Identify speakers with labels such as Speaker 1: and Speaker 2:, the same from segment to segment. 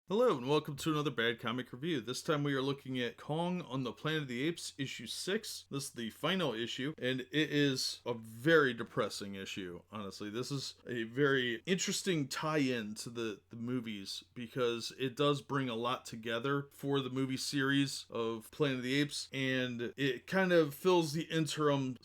Speaker 1: Hello and welcome to another Bad Comic Review. This time we are looking at Kong on the Planet of the Apes, issue 6. This is the final issue, and it is a very depressing issue, honestly. This is a very interesting tie-in to the movies, because it does bring a lot together for the movie series of Planet of the Apes, and it kind of fills the interim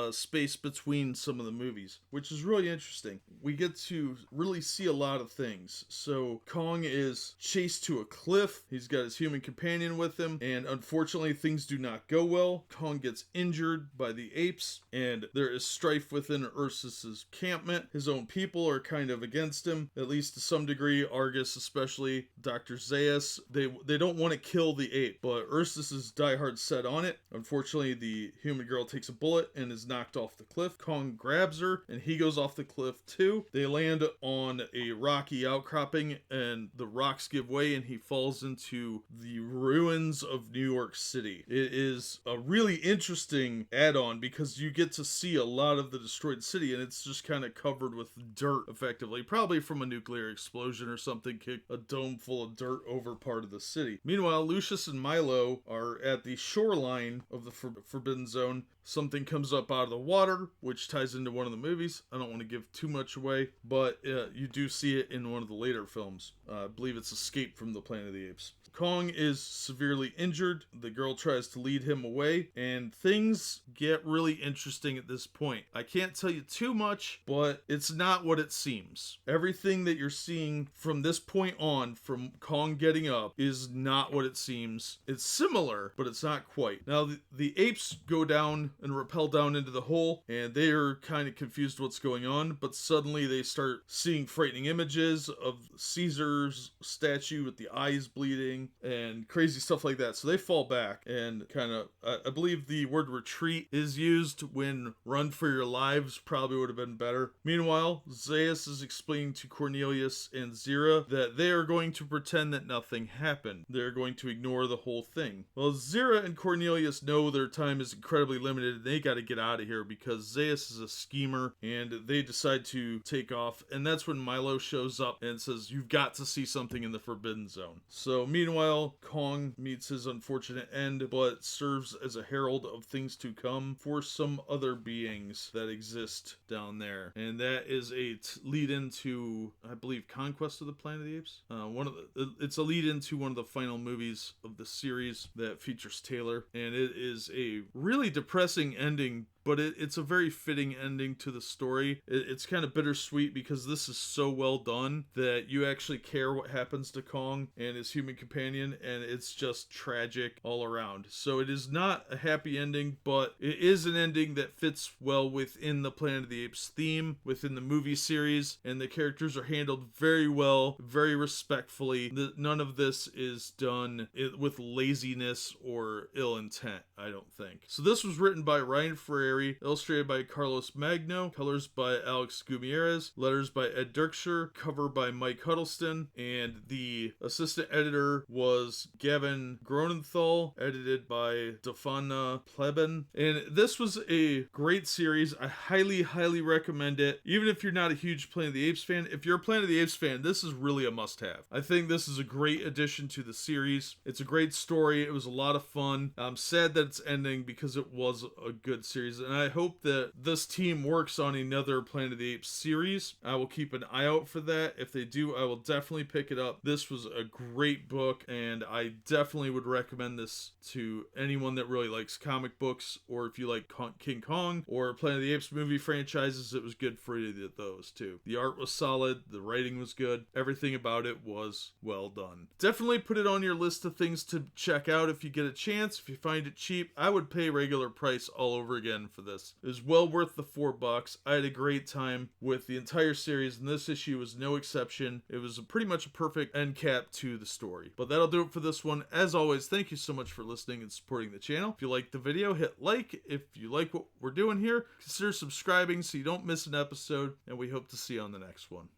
Speaker 1: space between some of the movies, which is really interesting. We get to really see a lot of things. So Kong is chased to a cliff. He's got his human companion with him, and unfortunately things do not go well. Kong gets injured by the apes, and there is strife within Ursus's encampment. His own people are kind of against him, at least to some degree. Argus, especially Dr. Zaius, they don't want to kill the ape, but Ursus is diehard set on it. Unfortunately, the human girl takes a bullet and is knocked off the cliff. Kong grabs her, and he goes off the cliff too. They land on a rocky outcropping, and the rocks give way, and he falls into the ruins of New York City. It is a really interesting add-on because you get to see a lot of the destroyed city, and it's just kind of covered with dirt, effectively. Probably from a nuclear explosion or something, kicked a dome full of dirt over part of the city. Meanwhile, Lucius and Milo are at the shoreline of the Forbidden Zone. Something comes up out of the water, which ties into one of the movies. I don't want to give too much away, but you do see it in one of the later films. I believe it's Escape from the Planet of the Apes. Kong is severely injured. The girl tries to lead him away, and things get really interesting at this point. I can't tell you too much, but it's not what it seems. Everything that you're seeing from this point on, from Kong getting up, is not what it seems. It's similar, but it's not quite. Now, the apes go down and rappel down into the hole, and they are kind of confused what's going on, but suddenly they start seeing frightening images of Caesar's statue with the eyes bleeding and crazy stuff like that. So they fall back and kind of, I believe the word retreat is used when run for your lives probably would have been better. Meanwhile, Zaius is explaining to Cornelius and Zira that they are going to pretend that nothing happened. They're going to ignore the whole thing. Well, Zira and Cornelius know their time is incredibly limited. They got to get out of here because Zaius is a schemer, and they decide to take off. And that's when Milo shows up and says, "You've got to see something in the Forbidden Zone." So meanwhile, Kong meets his unfortunate end, but serves as a herald of things to come for some other beings that exist down there. And that is a lead into, I believe, Conquest of the Planet of the Apes. It's a lead into one of the final movies of the series that features Taylor, and it is a really depressing ending, but it's a very fitting ending to the story. It's kind of bittersweet because this is so well done that you actually care what happens to Kong and his human companion, and it's just tragic all around. So it is not a happy ending, but it is an ending that fits well within the Planet of the Apes theme, within the movie series, and the characters are handled very well, very respectfully. None of this is done with laziness or ill intent, I don't think. So this was written by Ryan Ferrari, illustrated by Carlos Magno, colors by Alex Gutierrez, letters by Ed Dirkshire, cover by Mike Huddleston, and the assistant editor was Gavin Gronenthal, edited by Stefana Pleben. And this was a great series. I highly, highly recommend it. Even if you're not a huge Planet of the Apes fan, if you're a Planet of the Apes fan, this is really a must-have. I think this is a great addition to the series. It's a great story. It was a lot of fun. I'm sad that it's ending because it was a good series, and I hope that this team works on another Planet of the Apes series. I will keep an eye out for that. If they do, I will definitely pick it up. This was a great book, and I definitely would recommend this to anyone that really likes comic books, or if you like King Kong or Planet of the Apes movie franchises. It was good for either of those too. The art was solid, the writing was good, everything about it was well done. Definitely put it on your list of things to check out if you get a chance. If you find it cheap, I would pay regular price all over again for this. It was well worth the $4. I had a great time with the entire series, and this issue was no exception. It was pretty much a perfect end cap to the story. But that'll do it for this one. As always, thank you so much for listening and supporting the channel. If you liked the video, hit like. If you like what we're doing here, consider subscribing so you don't miss an episode, and we hope to see you on the next one.